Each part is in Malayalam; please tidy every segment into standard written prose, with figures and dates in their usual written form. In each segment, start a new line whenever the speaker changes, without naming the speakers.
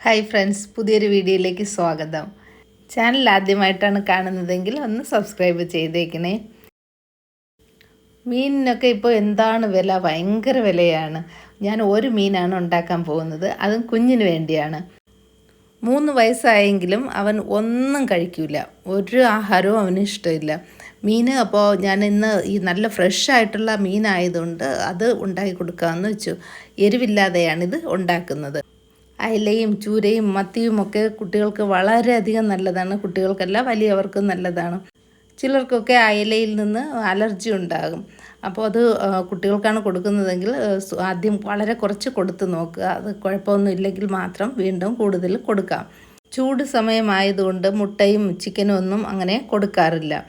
ഹായ് ഫ്രണ്ട്സ്, പുതിയൊരു വീഡിയോയിലേക്ക് സ്വാഗതം. ചാനൽ ആദ്യമായിട്ടാണ് കാണുന്നതെങ്കിൽ ഒന്ന് സബ്സ്ക്രൈബ് ചെയ്തേക്കണേ. മീനിനൊക്കെ ഇപ്പോൾ എന്താണ് വില? ഭയങ്കര വിലയാണ്. ഞാൻ ഒരു മീനാണ് ഉണ്ടാക്കാൻ പോകുന്നത്, അതും കുഞ്ഞിന് വേണ്ടിയാണ്. 3 വയസ്സായെങ്കിലും അവൻ ഒന്നും കഴിക്കില്ല, ഒരു ആഹാരവും അവന് ഇഷ്ടമില്ല. മീൻ അപ്പോൾ ഞാൻ ഇന്ന് ഈ നല്ല ഫ്രഷ് ആയിട്ടുള്ള മീനായതുകൊണ്ട് അത് ഉണ്ടാക്കി കൊടുക്കാമെന്ന് വെച്ചു. എരിവില്ലാതെയാണിത് ഉണ്ടാക്കുന്നത്. അയലയും ചൂരയും മത്തിയും ഒക്കെ കുട്ടികൾക്ക് വളരെയധികം നല്ലതാണ്. കുട്ടികൾക്കല്ല, വലിയവർക്കും നല്ലതാണ്. ചിലർക്കൊക്കെ അയലയിൽ നിന്ന് അലർജി ഉണ്ടാകും. അപ്പോൾ അത് കുട്ടികൾക്കാണ് കൊടുക്കുന്നതെങ്കിൽ ആദ്യം വളരെ കുറച്ച് കൊടുത്ത് നോക്കുക. അത് കുഴപ്പമൊന്നും ഇല്ലെങ്കിൽ മാത്രം വീണ്ടും കൂടുതൽ കൊടുക്കാം. ചൂട് സമയമായതുകൊണ്ട് മുട്ടയും ചിക്കനും ഒന്നും അങ്ങനെ കൊടുക്കാറില്ല.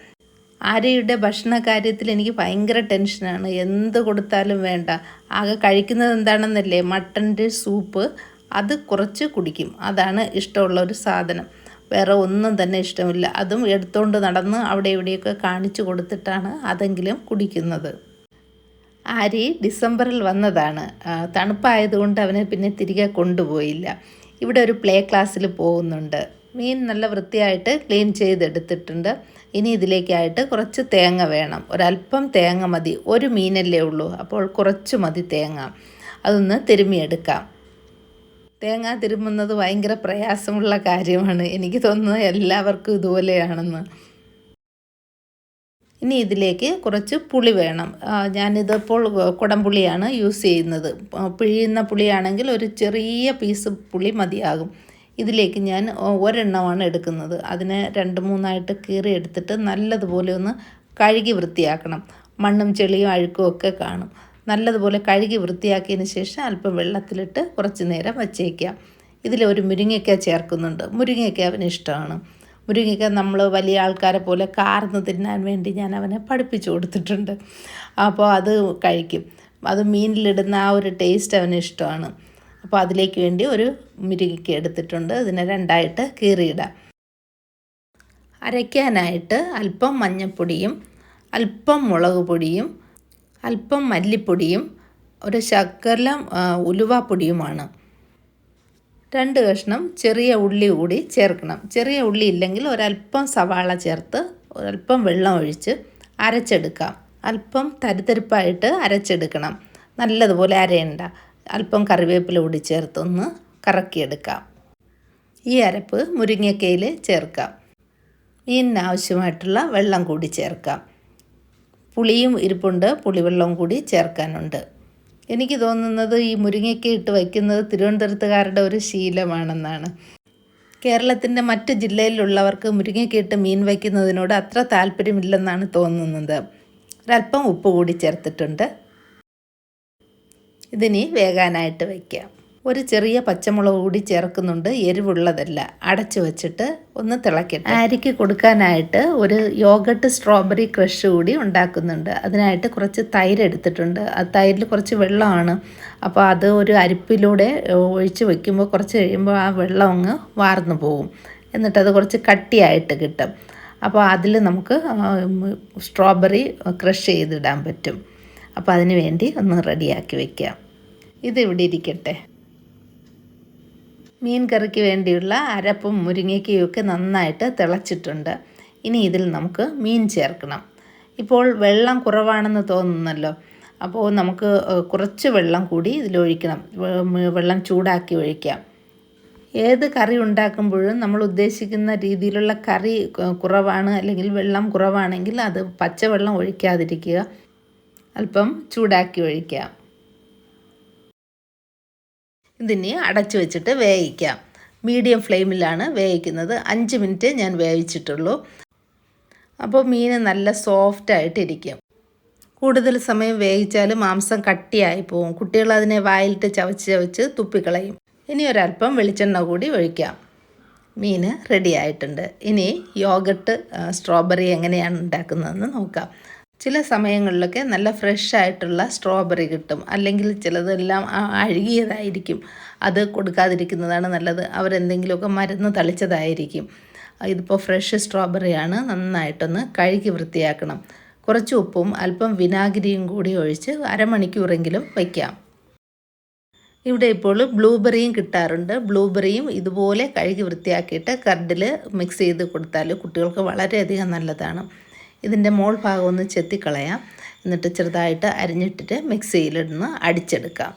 ആര്യയുടെ ഭക്ഷണ കാര്യത്തിൽ എനിക്ക് ഭയങ്കര ടെൻഷനാണ്. എന്ത് കൊടുത്താലും വേണ്ട. ആകെ കഴിക്കുന്നത് എന്താണെന്നല്ലേ, മട്ടൻ്റെ സൂപ്പ്, അത് കുറച്ച് കുടിക്കും. അതാണ് ഇഷ്ടമുള്ള ഒരു സാധനം. വേറെ ഒന്നും തന്നെ ഇഷ്ടമില്ല. അതും എടുത്തുകൊണ്ട് നടന്ന് അവിടെ ഇവിടെയൊക്കെ കാണിച്ചു കൊടുത്തിട്ടാണ് അതെങ്കിലും കുടിക്കുന്നത്. ആരി ഡിസംബറിൽ വന്നതാണ്. തണുപ്പായതുകൊണ്ട് അവനെ പിന്നെ തിരികെ കൊണ്ടുപോയില്ല. ഇവിടെ ഒരു പ്ലേ ക്ലാസ്സിൽ പോകുന്നുണ്ട്. മീൻ നല്ല വൃത്തിയായിട്ട് ക്ലീൻ ചെയ്തെടുത്തിട്ടുണ്ട്. ഇനി ഇതിലേക്കായിട്ട് കുറച്ച് തേങ്ങ വേണം. ഒരല്പം തേങ്ങ മതി. ഒരു മീനല്ലേ ഉള്ളൂ, അപ്പോൾ കുറച്ച് മതി തേങ്ങ. അതൊന്ന് തിരുമ്മിയെടുക്കാം. തേങ്ങ തിരുമ്മുന്നത് ഭയങ്കര പ്രയാസമുള്ള കാര്യമാണ്. എനിക്ക് തോന്നുന്നത് എല്ലാവർക്കും ഇതുപോലെയാണെന്ന്. ഇനി ഇതിലേക്ക് കുറച്ച് പുളി വേണം. ഞാനിതിപ്പോൾ കുടംപുളിയാണ് യൂസ് ചെയ്യുന്നത്. പിഴിയുന്ന പുളിയാണെങ്കിൽ ഒരു ചെറിയ പീസ് പുളി മതിയാകും. ഇതിലേക്ക് ഞാൻ ഒരെണ്ണമാണ് എടുക്കുന്നത്. അതിനെ 2-3 കീറി എടുത്തിട്ട് നല്ലതുപോലെ ഒന്ന് കഴുകി വൃത്തിയാക്കണം. മണ്ണും ചെളിയും അഴുക്കും ഒക്കെ കാണും. നല്ലതുപോലെ കഴുകി വൃത്തിയാക്കിയതിന് ശേഷം അല്പം വെള്ളത്തിലിട്ട് കുറച്ച് നേരം വച്ചേക്കാം. ഇതിലൊരു മുരിങ്ങയ്ക്ക ചേർക്കുന്നുണ്ട്. മുരിങ്ങയ്ക്ക അവന് ഇഷ്ടമാണ്. മുരിങ്ങയ്ക്ക നമ്മൾ വലിയ ആൾക്കാരെ പോലെ കാർന്ന് തിന്നാൻ വേണ്ടി ഞാൻ അവനെ പഠിപ്പിച്ചു കൊടുത്തിട്ടുണ്ട്. അപ്പോൾ അത് കഴിക്കും. അത് മീനിലിടുന്ന ആ ഒരു ടേസ്റ്റ് അവന് ഇഷ്ടമാണ്. അപ്പോൾ അതിലേക്ക് വേണ്ടി ഒരു മുരിങ്ങയ്ക്ക എടുത്തിട്ടുണ്ട്. ഇതിനെ 2 കീറിയിടാം. അരയ്ക്കാനായിട്ട് അല്പം മഞ്ഞൾപ്പൊടിയും അല്പം മുളക് പൊടിയും അല്പം മല്ലിപ്പൊടിയും ഒരു ശകലം ഉലുവാപ്പൊടിയുമാണ്. 2 കഷ്ണം ചെറിയ ഉള്ളി കൂടി ചേർക്കണം. ചെറിയ ഉള്ളി ഇല്ലെങ്കിൽ ഒരല്പം സവാള ചേർത്ത് ഒരല്പം വെള്ളം ഒഴിച്ച് അരച്ചെടുക്കാം. അല്പം തരിതരിപ്പായിട്ട് അരച്ചെടുക്കണം. നല്ലതുപോലെ അരയണ്ട. അല്പം കറിവേപ്പില കൂടി ചേർത്തൊന്ന് കറക്കിയെടുക്കാം. ഈ അരപ്പ് മുരിങ്ങയ്ക്കയിൽ ചേർക്കാം. മീനിന് ആവശ്യമായിട്ടുള്ള വെള്ളം കൂടി ചേർക്കാം. പുളിയും ഇരിപ്പുണ്ട്, പുളിവെള്ളവും കൂടി ചേർക്കാനുണ്ട്. എനിക്ക് തോന്നുന്നത് ഈ മുരിങ്ങയ്ക്ക ഇട്ട് വയ്ക്കുന്നത് തിരുവനന്തപുരത്തുകാരുടെ ഒരു ശീലമാണെന്നാണ്. കേരളത്തിൻ്റെ മറ്റ് ജില്ലയിലുള്ളവർക്ക് മുരിങ്ങയ്ക്ക ഇട്ട് മീൻ വയ്ക്കുന്നതിനോട് അത്ര താല്പര്യമില്ലെന്നാണ് തോന്നുന്നത്. ഒരല്പം ഉപ്പ് കൂടി ചേർത്തിട്ടുണ്ട്. ഇതിനി വേകാനായിട്ട് വയ്ക്കാം. ഒരു ചെറിയ പച്ചമുളക് കൂടി ചേർക്കുന്നുണ്ട്, എരിവുള്ളതല്ല. അടച്ചു വച്ചിട്ട് ഒന്ന് തിളക്കട്ടെ. ആരിക്ക് കൊടുക്കാനായിട്ട് ഒരു യോഗട്ട് സ്ട്രോബെറി ക്രഷ് കൂടി ഉണ്ടാക്കുന്നുണ്ട്. അതിനായിട്ട് കുറച്ച് തൈര് എടുത്തിട്ടുണ്ട്. ആ തൈരിൽ കുറച്ച് വെള്ളമാണ്. അപ്പോൾ അത് ഒരു അരിപ്പിലൂടെ ഒഴിച്ച് വയ്ക്കുമ്പോൾ കുറച്ച് കഴിയുമ്പോൾ ആ വെള്ളം അങ്ങ് വാർന്നു പോകും. എന്നിട്ടത് കുറച്ച് കട്ടിയായിട്ട് കിട്ടും. അപ്പോൾ അതിൽ നമുക്ക് സ്ട്രോബെറി ക്രഷ് ചെയ്തിടാൻ പറ്റും. അപ്പോൾ അതിന് വേണ്ടി ഒന്ന് റെഡിയാക്കി വയ്ക്കാം. ഇതിവിടെ ഇരിക്കട്ടെ. മീൻ കറിക്ക് വേണ്ടിയുള്ള അരപ്പും മുരിങ്ങയ്ക്കയും ഒക്കെ നന്നായിട്ട് തിളച്ചിട്ടുണ്ട്. ഇനി ഇതിൽ നമുക്ക് മീൻ ചേർക്കണം. ഇപ്പോൾ വെള്ളം കുറവാണെന്ന് തോന്നുന്നല്ലോ. അപ്പോൾ നമുക്ക് കുറച്ച് വെള്ളം കൂടി ഇതിലൊഴിക്കണം. വെള്ളം ചൂടാക്കി ഒഴിക്കാം. ഏത് കറി ഉണ്ടാക്കുമ്പോഴും നമ്മൾ ഉദ്ദേശിക്കുന്ന രീതിയിലുള്ള കറി കുറവാണ് അല്ലെങ്കിൽ വെള്ളം കുറവാണെങ്കിൽ അത് പച്ചവെള്ളം ഒഴിക്കാതിരിക്കുക. അല്പം ചൂടാക്കി ഒഴിക്കാം. ഇതിനെ അടച്ചു വെച്ചിട്ട് വേവിക്കാം. മീഡിയം ഫ്ലെയിമിലാണ് വേവിക്കുന്നത്. 5 മിനിറ്റ് ഞാൻ വേവിച്ചിട്ടുള്ളൂ. അപ്പോൾ മീൻ നല്ല സോഫ്റ്റായിട്ടിരിക്കും. കൂടുതൽ സമയം വേവിച്ചാൽ മാംസം കട്ടിയായി പോവും. കുട്ടികൾ അതിനെ വായിലിട്ട് ചവച്ച് തുപ്പിക്കളയും. ഇനി ഒരല്പം വെളിച്ചെണ്ണ കൂടി ഒഴിക്കാം. മീൻ റെഡി ആയിട്ടുണ്ട്. ഇനി യോഗട്ട് സ്ട്രോബെറി എങ്ങനെയാണ് ഉണ്ടാക്കുന്നതെന്ന് നോക്കാം. ചില സമയങ്ങളിലൊക്കെ നല്ല ഫ്രഷ് ആയിട്ടുള്ള സ്ട്രോബെറി കിട്ടും. അല്ലെങ്കിൽ ചിലതെല്ലാം അഴുകിയതായിരിക്കും. അത് കൊടുക്കാതിരിക്കുന്നതാണ് നല്ലത്. അവരെന്തെങ്കിലുമൊക്കെ മരുന്ന് തളിച്ചതായിരിക്കും. ഇതിപ്പോൾ ഫ്രഷ് സ്ട്രോബെറിയാണ്. നന്നായിട്ടൊന്ന് കഴുകി വൃത്തിയാക്കണം. കുറച്ച് ഉപ്പും അല്പം വിനാഗിരിയും കൂടി ഒഴിച്ച് അരമണിക്കൂറെങ്കിലും വയ്ക്കാം. ഇവിടെ ഇപ്പോൾ ബ്ലൂബെറിയും കിട്ടാറുണ്ട്. ബ്ലൂബെറിയും ഇതുപോലെ കഴുകി വൃത്തിയാക്കിയിട്ട് കർഡിൽ മിക്സ് ചെയ്ത് കൊടുത്താൽ കുട്ടികൾക്ക് വളരെയധികം നല്ലതാണ്. ഇതിൻ്റെ മോൾ ഭാഗം ഒന്ന് ചെത്തിക്കളയാം. എന്നിട്ട് ചെറുതായിട്ട് അരിഞ്ഞിട്ടിട്ട് മിക്സിയിലിടുന്ന് അടിച്ചെടുക്കാം.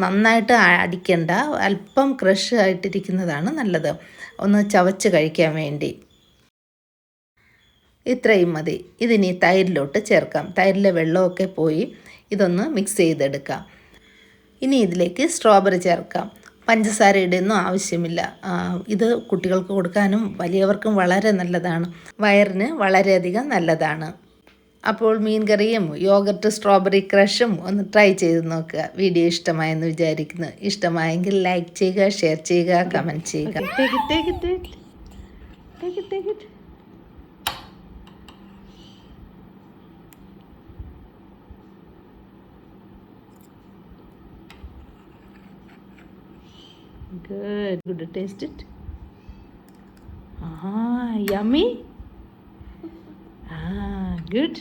നന്നായിട്ട് അടിക്കണ്ട, അല്പം ക്രഷ് ആയിട്ടിരിക്കുന്നതാണ് നല്ലത്, ഒന്ന് ചവച്ച് കഴിക്കാൻ വേണ്ടി. ഇത്രയും മതി. ഇതിനി തൈരിലോട്ട് ചേർക്കാം. തൈരിലെ വെള്ളമൊക്കെ പോയി ഇതൊന്ന് മിക്സ് ചെയ്തെടുക്കാം. ഇനി ഇതിലേക്ക് സ്ട്രോബെറി ചേർക്കാം. പഞ്ചസാരയുടെ ഒന്നും ആവശ്യമില്ല. ഇത് കുട്ടികൾക്ക് കൊടുക്കാനും വലിയവർക്കും വളരെ നല്ലതാണ്, വയറിന് വളരെയധികം നല്ലതാണ്. അപ്പോൾ മീൻ കറിയും യോഗർട്ട് സ്ട്രോബെറി ക്രഷും ഒന്ന് ട്രൈ ചെയ്ത് നോക്കുക. വീഡിയോ ഇഷ്ടമായെന്ന് വിചാരിക്കുന്നു. ഇഷ്ടമായെങ്കിൽ ലൈക്ക് ചെയ്യുക, ഷെയർ ചെയ്യുക, കമൻറ്റ് ചെയ്യുക. Good. Good to taste it. Yummy. Good.